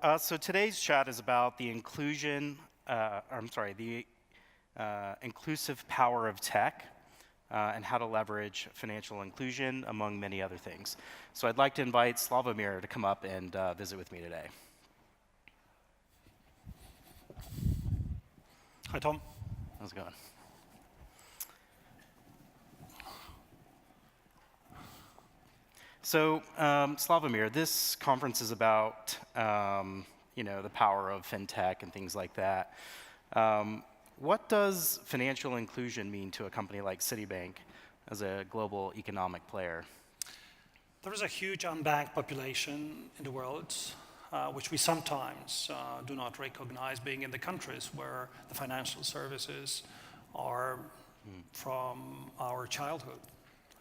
So today's chat is about the inclusive power of tech and how to leverage financial inclusion, among many other things. So I'd like to invite Sławomir to come up and visit with me today. Hi, Tom. How's it going? So, Sławomir, this conference is about, the power of fintech and things like that. What does financial inclusion mean to a company like Citibank as a global economic player? There is a huge unbanked population in the world, which we sometimes do not recognize, being in the countries where the financial services are from our childhood.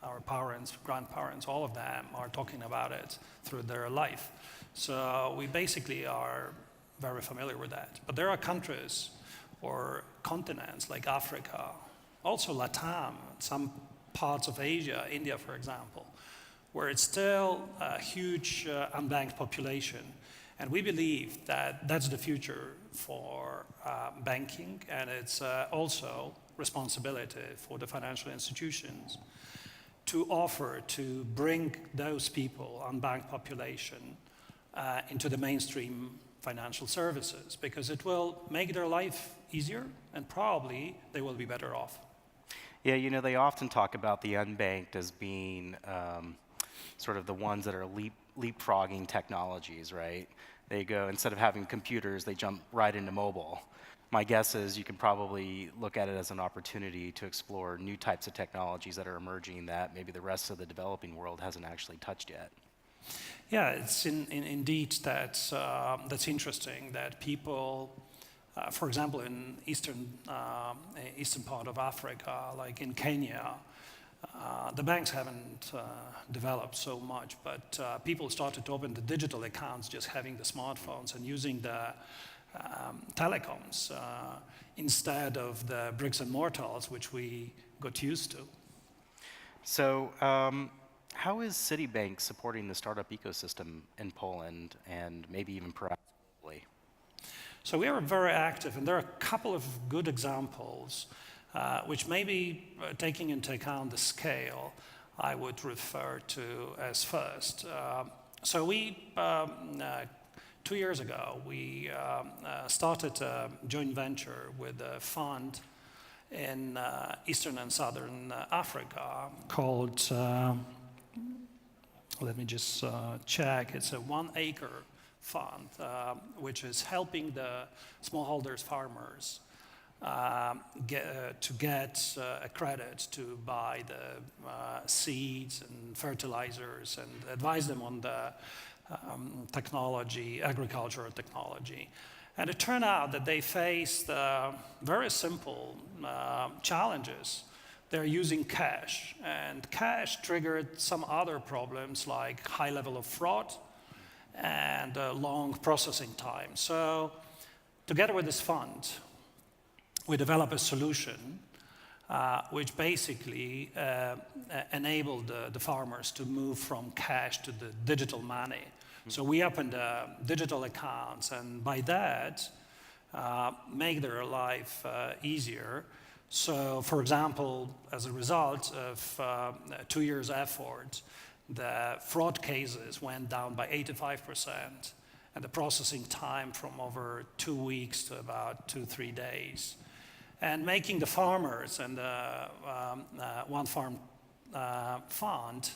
Our parents, grandparents, all of them are talking about it through their life. So we basically are very familiar with that. But there are countries or continents like Africa, also Latam, some parts of Asia, India, for example, where it's still a huge unbanked population. And we believe that that's the future for banking, and it's also responsibility for the financial institutions to offer to bring those people, unbanked population, into the mainstream financial services, because it will make their life easier and probably they will be better off. Yeah, they often talk about the unbanked as being sort of the ones that are leapfrogging technologies, right? They go, instead of having computers, they jump right into mobile. My guess is you can probably look at it as an opportunity to explore new types of technologies that are emerging that maybe the rest of the developing world hasn't actually touched yet. Yeah, it's indeed that's interesting that people, for example, in eastern part of Africa, like in Kenya, the banks haven't developed so much, but people started to open the digital accounts just having the smartphones and using the telecoms instead of the bricks and mortars, which we got used to. So how is Citibank supporting the startup ecosystem in Poland and maybe even perhaps globally? So we are very active, and there are a couple of good examples which maybe taking into account the scale I would refer to as first. So we 2 years ago, we started a joint venture with a fund in Eastern and Southern Africa called, let me just check, it's a 1 acre fund, which is helping the smallholders farmers get a credit to buy the seeds and fertilizers and advise them on the technology, agricultural technology. And it turned out that they faced very simple challenges. They're using cash, and cash triggered some other problems like high level of fraud and long processing time. So together with this fund, we developed a solution which basically enabled the farmers to move from cash to the digital money. So we opened digital accounts, and by that, make their life easier. So, for example, as a result of 2 years' effort, the fraud cases went down by 85%, and the processing time from over 2 weeks to about 2-3 days. And making the farmers and the One Farm Fund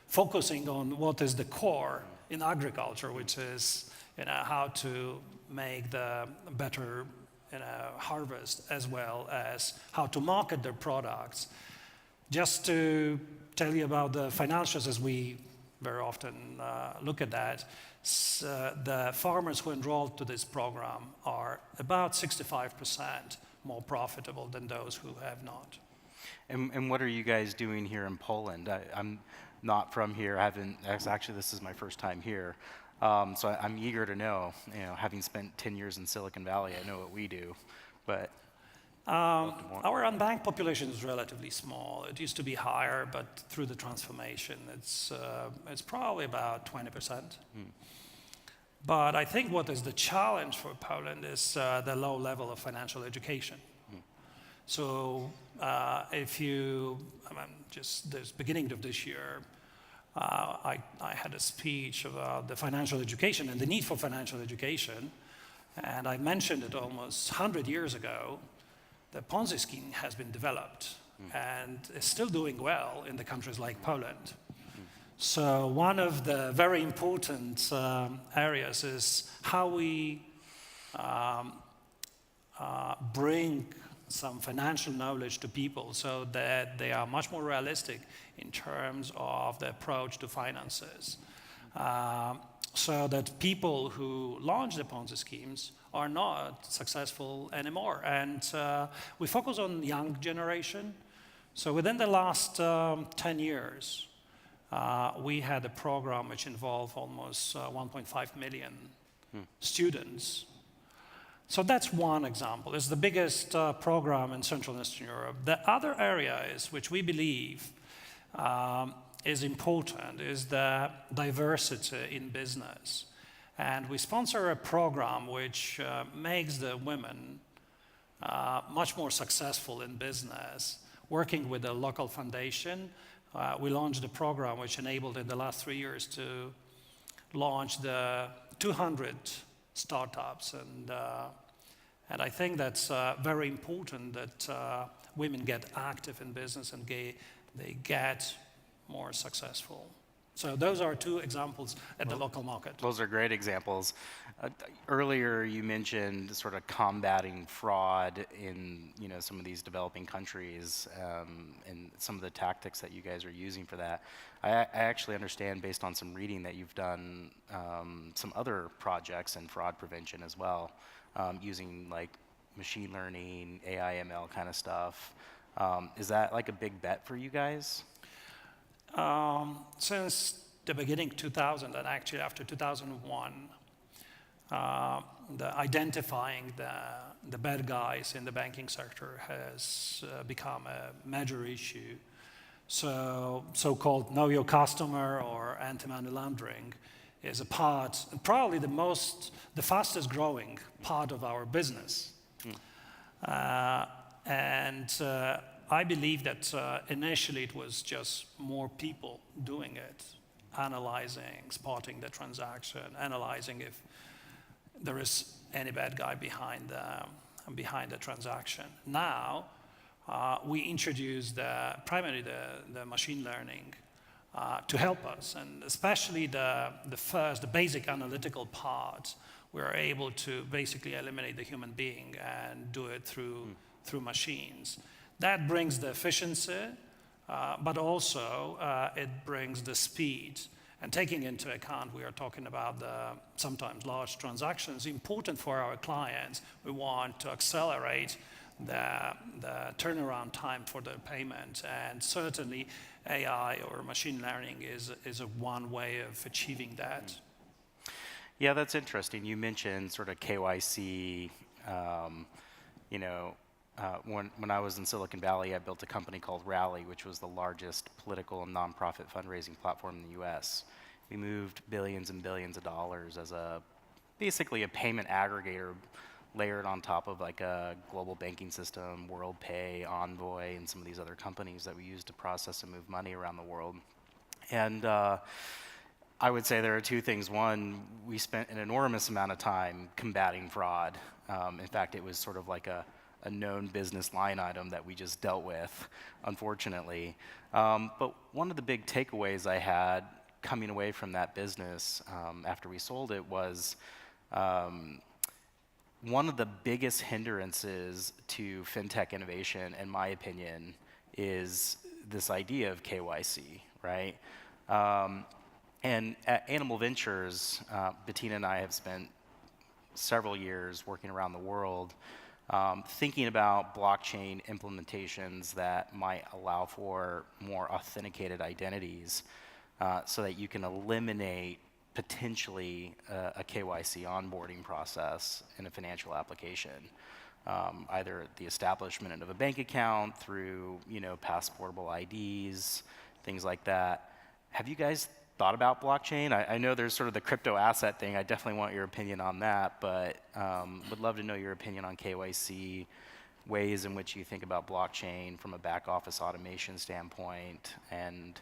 focusing on what is the core in agriculture, which is how to make the better harvest, as well as how to market their products. Just to tell you about the financials, as we very often look at that, the farmers who enrolled to this program are about 65% more profitable than those who have not. And what are you guys doing here in Poland? I'm not from here. Actually, this is my first time here. So I'm eager to know, having spent 10 years in Silicon Valley, I know what we do, but our unbanked population is relatively small. It used to be higher, but through the transformation, it's probably about 20%. But I think what is the challenge for Poland is the low level of financial education. So if you, just this beginning of this year, I had a speech about the financial education and the need for financial education. And I mentioned it almost 100 years ago. The Ponzi scheme has been developed and is still doing well in the countries like Poland. So one of the very important areas is how we bring some financial knowledge to people so that they are much more realistic in terms of the approach to finances. So that people who launch the Ponzi schemes are not successful anymore. And we focus on young generation. So within the last 10 years, we had a program which involved almost 1.5 million students. So that's one example. It's the biggest program in Central and Eastern Europe. The other areas which we believe is important is the diversity in business. And we sponsor a program which makes the women much more successful in business, working with a local foundation. We launched a program which enabled in the last 3 years to launch the 200 startups. And I think that's very important that women get active in business and they get more successful. So those are two examples at the local market. Those are great examples. Earlier you mentioned sort of combating fraud in some of these developing countries and some of the tactics that you guys are using for that. I actually understand based on some reading that you've done some other projects in fraud prevention as well, using like machine learning, AI, ML kind of stuff. Is that like a big bet for you guys? Since the beginning 2000 and actually after 2001, identifying the bad guys in the banking sector has become a major issue. So-called know your customer or anti-money laundering is a part, probably the fastest growing part of our business. I believe that initially it was just more people doing it, analyzing, spotting the transaction, analyzing if there is any bad guy behind the transaction. Now, we introduced primarily the machine learning to help us, and especially the basic analytical part, we're able to basically eliminate the human being and do it through machines. That brings the efficiency, but also it brings the speed. And taking into account, we are talking about the sometimes large transactions, important for our clients. We want to accelerate the turnaround time for the payment. And certainly AI or machine learning is one way of achieving that. Yeah, that's interesting. You mentioned sort of KYC, when I was in Silicon Valley, I built a company called Rally, which was the largest political and nonprofit fundraising platform in the US. We moved billions and billions of dollars as basically a payment aggregator layered on top of like a global banking system, WorldPay, Envoy, and some of these other companies that we use to process and move money around the world. And I would say there are two things. One, we spent an enormous amount of time combating fraud. In fact, it was sort of like a known business line item that we just dealt with, unfortunately. But one of the big takeaways I had coming away from that business after we sold it was one of the biggest hindrances to fintech innovation, in my opinion, is this idea of KYC, right? And at Animal Ventures, Bettina and I have spent several years working around the world thinking about blockchain implementations that might allow for more authenticated identities so that you can eliminate potentially a KYC onboarding process in a financial application, either the establishment of a bank account through passportable IDs, things like that. Have you guys thought about blockchain? I know there's sort of the crypto asset thing. I definitely want your opinion on that, but would love to know your opinion on KYC, ways in which you think about blockchain from a back office automation standpoint, and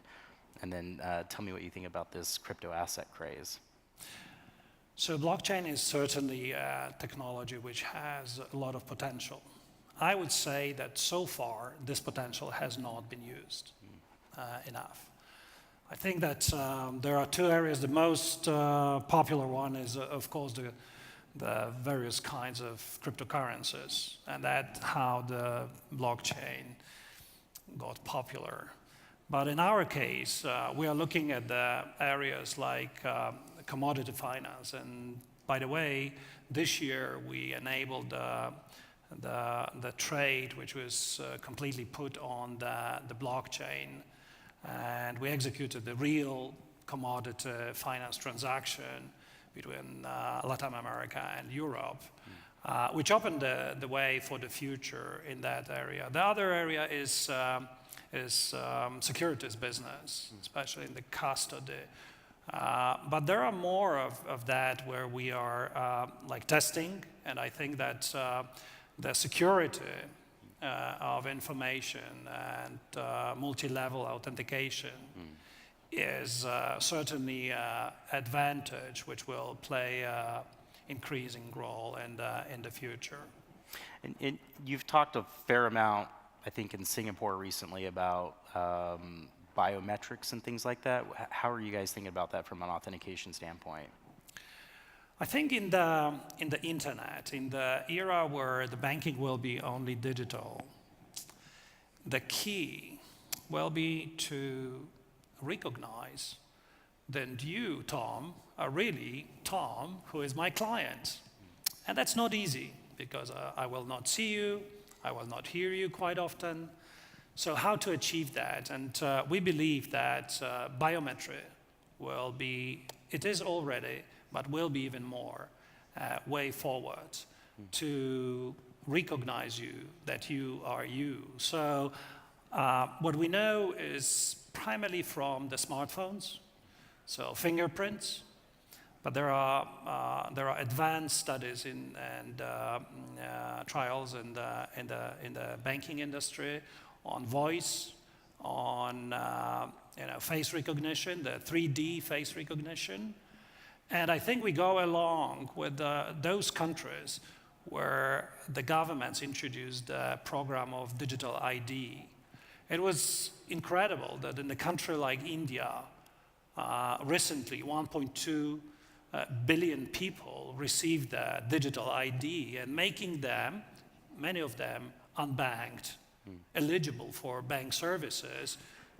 then tell me what you think about this crypto asset craze. So blockchain is certainly a technology which has a lot of potential. I would say that so far this potential has not been used enough. I think that there are two areas. The most popular one is, of course, the various kinds of cryptocurrencies, and that's how the blockchain got popular. But in our case, we are looking at the areas like commodity finance. And by the way, this year we enabled the trade, which was completely put on the blockchain. And we executed the real commodity finance transaction between Latin America and Europe, which opened the way for the future in that area. The other area is securities business, especially in the custody. But there are more of that where we are like testing, and I think that the security of information and multi-level authentication is certainly an advantage which will play an increasing role in the future. And you've talked a fair amount, I think, in Singapore recently about biometrics and things like that. How are you guys thinking about that from an authentication standpoint? I think in the internet, in the era where the banking will be only digital, the key will be to recognize that you, Tom, are really Tom, who is my client. And that's not easy because I will not see you, I will not hear you quite often. So how to achieve that? And we believe that biometry will be, it is already, but will be even more way forward to recognize you, that you are you. So what we know is primarily from the smartphones, so fingerprints, but there are advanced studies and trials in the banking industry on voice, on face recognition, the 3D face recognition. And I think we go along with those countries where the governments introduced a program of digital ID. It was incredible that in a country like India, recently 1.2 billion people received a digital ID, and making them, many of them, unbanked, eligible for bank services,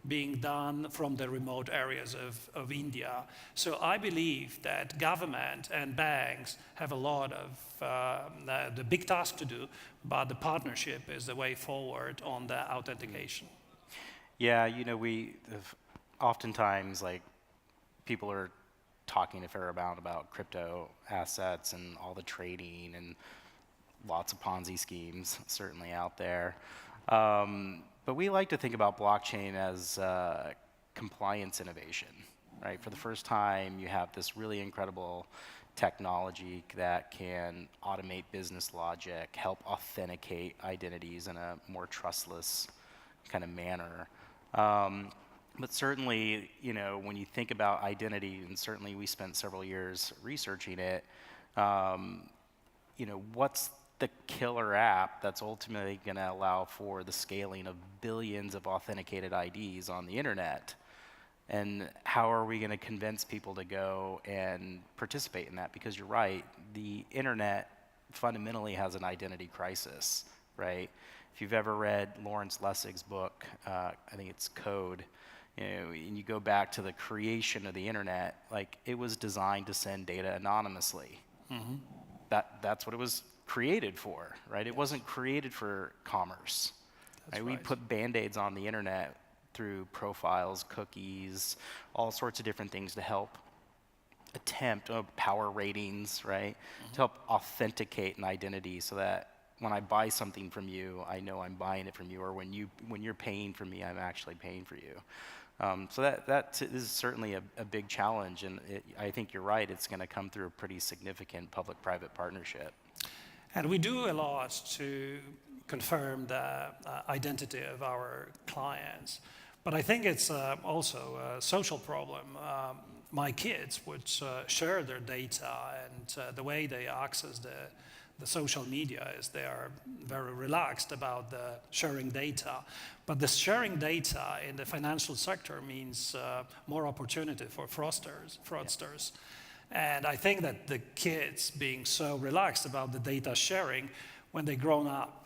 being done from the remote areas of India. So I believe that government and banks have a lot of the big task to do, but the partnership is the way forward on the authentication. Yeah, we oftentimes, like, people are talking a fair amount about crypto assets and all the trading and lots of Ponzi schemes certainly out there. But we like to think about blockchain as compliance innovation, right? For the first time, you have this really incredible technology that can automate business logic, help authenticate identities in a more trustless kind of manner. But certainly, when you think about identity, and certainly we spent several years researching it, what's the killer app that's ultimately going to allow for the scaling of billions of authenticated IDs on the internet? And how are we going to convince people to go and participate in that? Because you're right, the internet fundamentally has an identity crisis, right? If you've ever read Lawrence Lessig's book, I think it's Code, and you go back to the creation of the internet, like, it was designed to send data anonymously. Mm-hmm. That's what it was created for, right? It wasn't created for commerce. Right? We put Band-Aids on the internet through profiles, cookies, all sorts of different things to help attempt power ratings, right? To help authenticate an identity so that when I buy something from you, I know I'm buying it from you, or when you're paying for me, I'm actually paying for you. So that is certainly a big challenge, and I think you're right. It's going to come through a pretty significant public-private partnership. And we do a lot to confirm the identity of our clients. But I think it's also a social problem. My kids would share their data, and the way they access the social media is they are very relaxed about the sharing data. But the sharing data in the financial sector means more opportunity for fraudsters. And I think that the kids being so relaxed about the data sharing, when they grown up,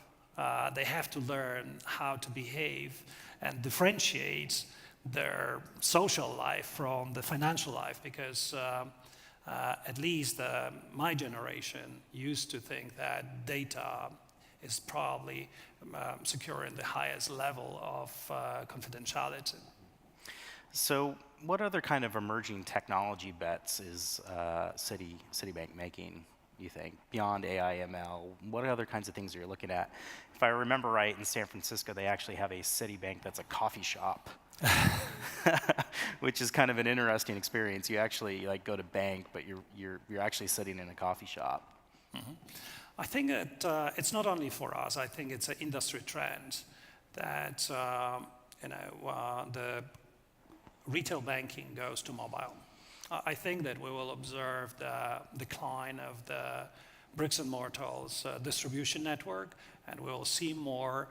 they have to learn how to behave and differentiate their social life from the financial life, because at least my generation used to think that data is probably securing the highest level of confidentiality. So what other kind of emerging technology bets is Citibank making, you think, beyond AI, ML? What other kinds of things are you looking at? If I remember right, in San Francisco, they actually have a Citibank that's a coffee shop, which is kind of an interesting experience. You actually like go to bank, but you're actually sitting in a coffee shop. Mm-hmm. I think that it's not only for us. I think it's an industry trend that the retail banking goes to mobile. I think that we will observe the decline of the bricks and mortars distribution network, and we will see more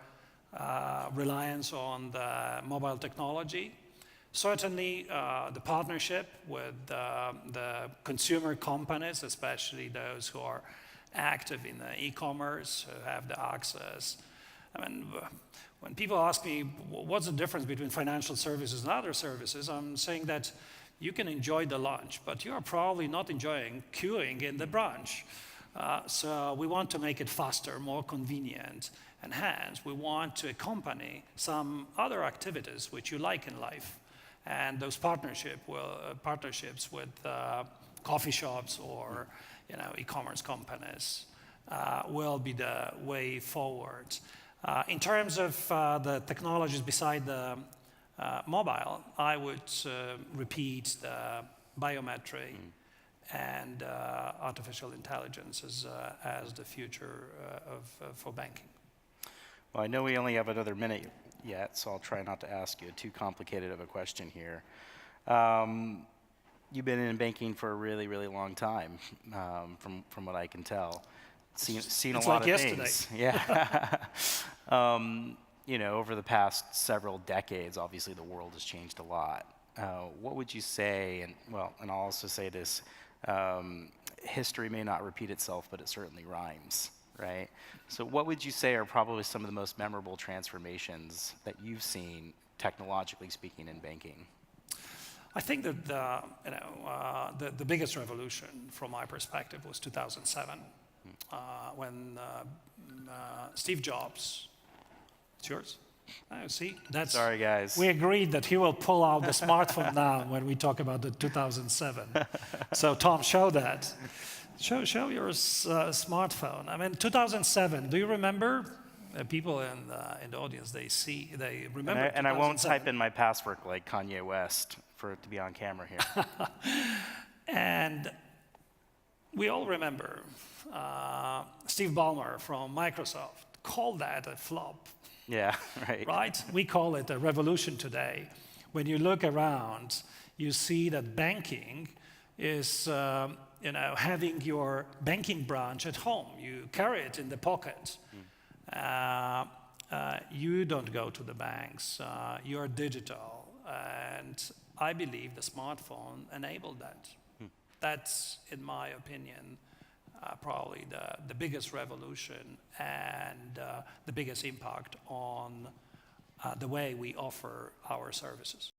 reliance on the mobile technology. Certainly, the partnership with the consumer companies, especially those who are active in the e-commerce, who have the access. I mean, when people ask me, what's the difference between financial services and other services, I'm saying that you can enjoy the lunch, but you are probably not enjoying queuing in the branch. So we want to make it faster, more convenient, and hence we want to accompany some other activities which you like in life. And those partnerships with coffee shops or e-commerce companies will be the way forward. In terms of the technologies beside the mobile, I would repeat the biometric and artificial intelligence as the future for banking. Well, I know we only have another minute yet, so I'll try not to ask you too complicated of a question here. You've been in banking for a really, really long time, from what I can tell. Seen a lot of things. Yeah. Over the past several decades, obviously the world has changed a lot. What would you say, and I'll also say this, history may not repeat itself, but it certainly rhymes, right? So what would you say are probably some of the most memorable transformations that you've seen, technologically speaking, in banking? I think that the biggest revolution from my perspective was 2007, when Steve Jobs, it's yours? Oh, see, Sorry, guys. We agreed that he will pull out the smartphone now when we talk about the 2007. So Tom, show that. Show your smartphone. I mean, 2007. Do you remember? People in the audience, they remember. And I won't type in my password like Kanye West for it to be on camera here. And we all remember Steve Ballmer from Microsoft called that a flop. Yeah, right. Right? We call it a revolution today. When you look around, you see that banking is, having your banking branch at home. You carry it in the pocket. You don't go to the banks. You're digital. And I believe the smartphone enabled that. That's, in my opinion, probably the biggest revolution and the biggest impact on the way we offer our services.